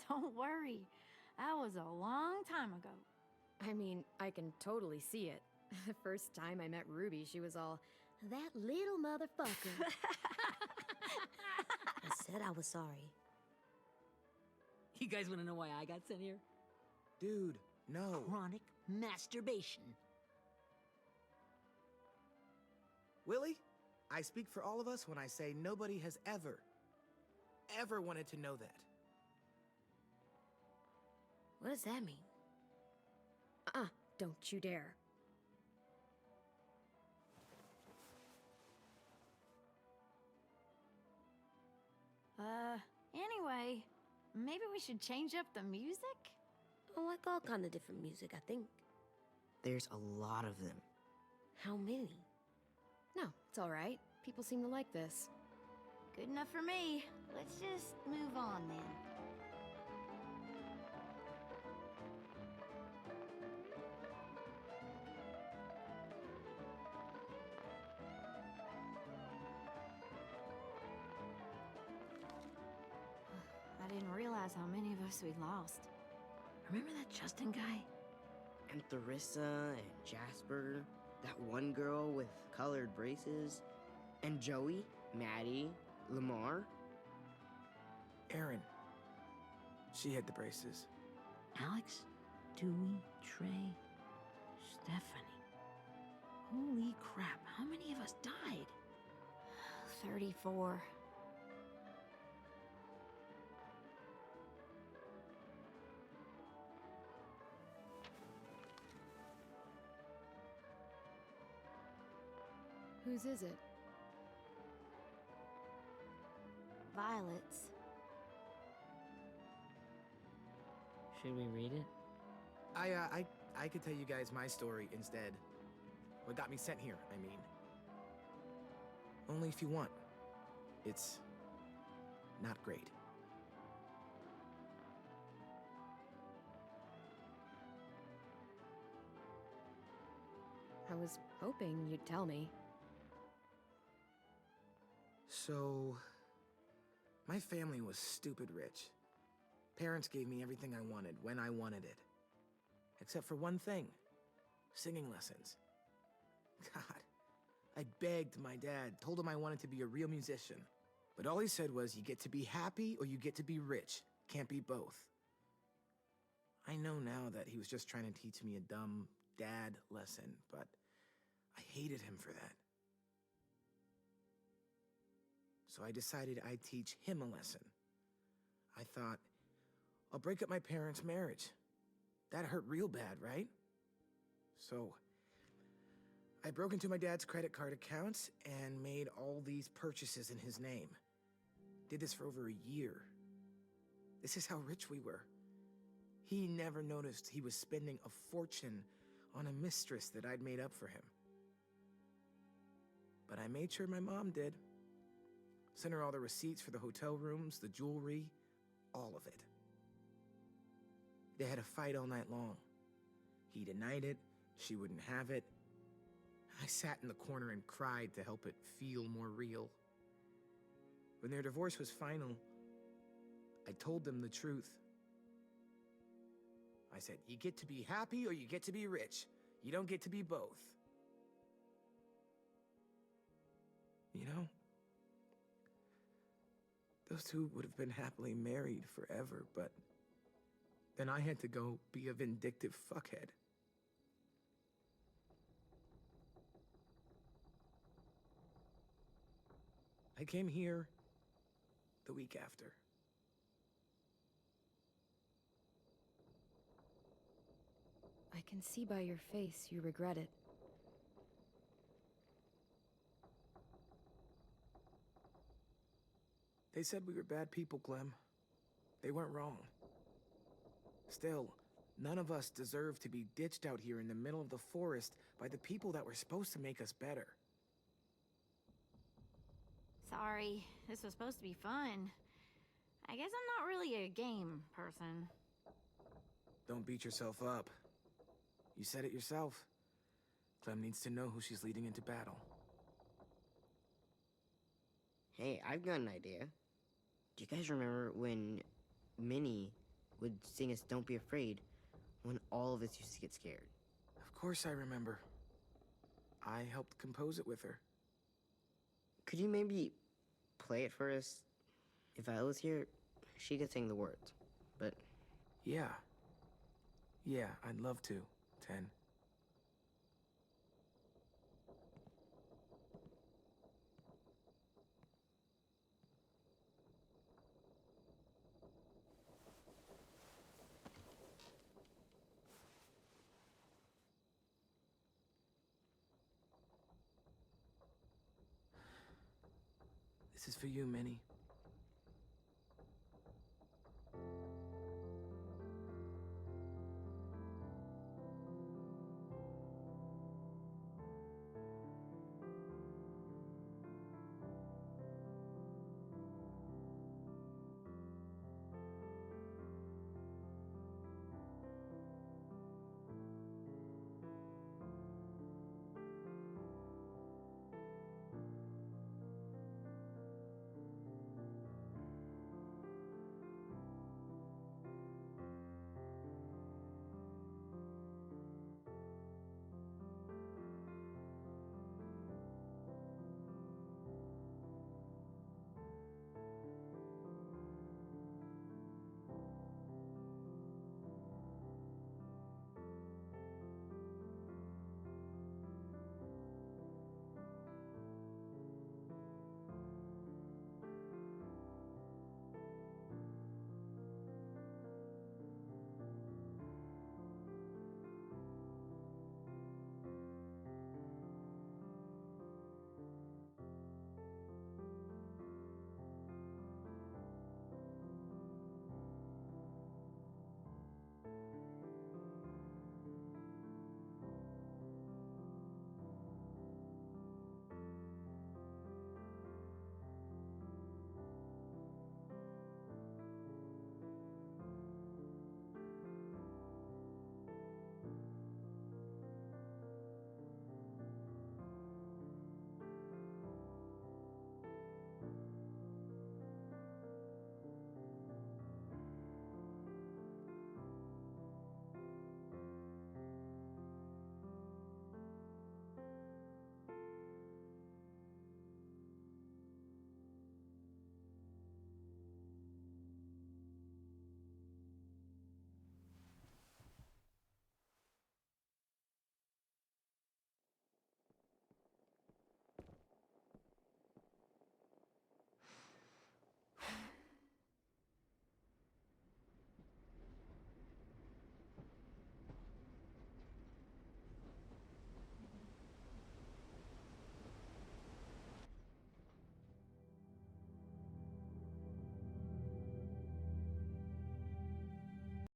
J: Don't worry. That was a long time ago.
A: I mean, I can totally see it. The first time I met Ruby, she was all, "That little motherfucker."
D: I said I was sorry.
B: You guys want to know why I got sent here?
C: Dude, no.
B: Chronic masturbation.
C: Willie, I speak for all of us when I say nobody has ever wanted to know that.
D: What does that mean?
A: Don't you dare.
J: Anyway, maybe we should change up the music?
D: I like all kind of different music, I think.
K: There's a lot of them.
D: How many?
A: No, it's all right. People seem to like this.
J: Good enough for me. Let's just move on then. I didn't realize how many of us we'd lost.
B: Remember that Justin guy?
K: And Theresa and Jasper, that one girl with colored braces, and Joey, Maddie, Lamar.
C: Erin. She had the braces.
B: Alex, Dewey, Trey, Stephanie. Holy crap, how many of us died?
J: 34.
A: Whose is it?
J: Violet's.
B: Should we read it?
C: I could tell you guys my story instead. What got me sent here, I mean. Only if you want. It's not great.
A: I was hoping you'd tell me.
C: So, my family was stupid rich. Parents gave me everything I wanted when I wanted it. Except for one thing, singing lessons. God, I begged my dad, told him I wanted to be a real musician. But all he said was, you get to be happy or you get to be rich. Can't be both. I know now that he was just trying to teach me a dumb dad lesson, but I hated him for that. So I decided I'd teach him a lesson. I thought, I'll break up my parents' marriage. That hurt real bad, right? So I broke into my dad's credit card accounts and made all these purchases in his name. Did this for over a year. This is how rich we were. He never noticed he was spending a fortune on a mistress that I'd made up for him. But I made sure my mom did. Sent her all the receipts for the hotel rooms, the jewelry, all of it. They had a fight all night long. He denied it, she wouldn't have it. I sat in the corner and cried to help it feel more real. When their divorce was final, I told them the truth. I said, you get to be happy or you get to be rich. You don't get to be both. You know, those two would have been happily married forever, but then I had to go be a vindictive fuckhead. I came here the week after.
A: I can see by your face you regret it.
C: They said we were bad people, Clem. They weren't wrong. Still, none of us deserve to be ditched out here in the middle of the forest by the people that were supposed to make us better.
J: Sorry, this was supposed to be fun. I guess I'm not really a game person.
C: Don't beat yourself up. You said it yourself. Clem needs to know who she's leading into battle.
K: Hey, I've got an idea. Do you guys remember when Minnie would sing us Don't Be Afraid when all of us used to get scared?
C: Of course I remember. I helped compose it with her.
K: Could you maybe play it for us? If Violet was here, she could sing the words, but...
C: Yeah. Yeah, I'd love to, Ten. This is for you, Minnie.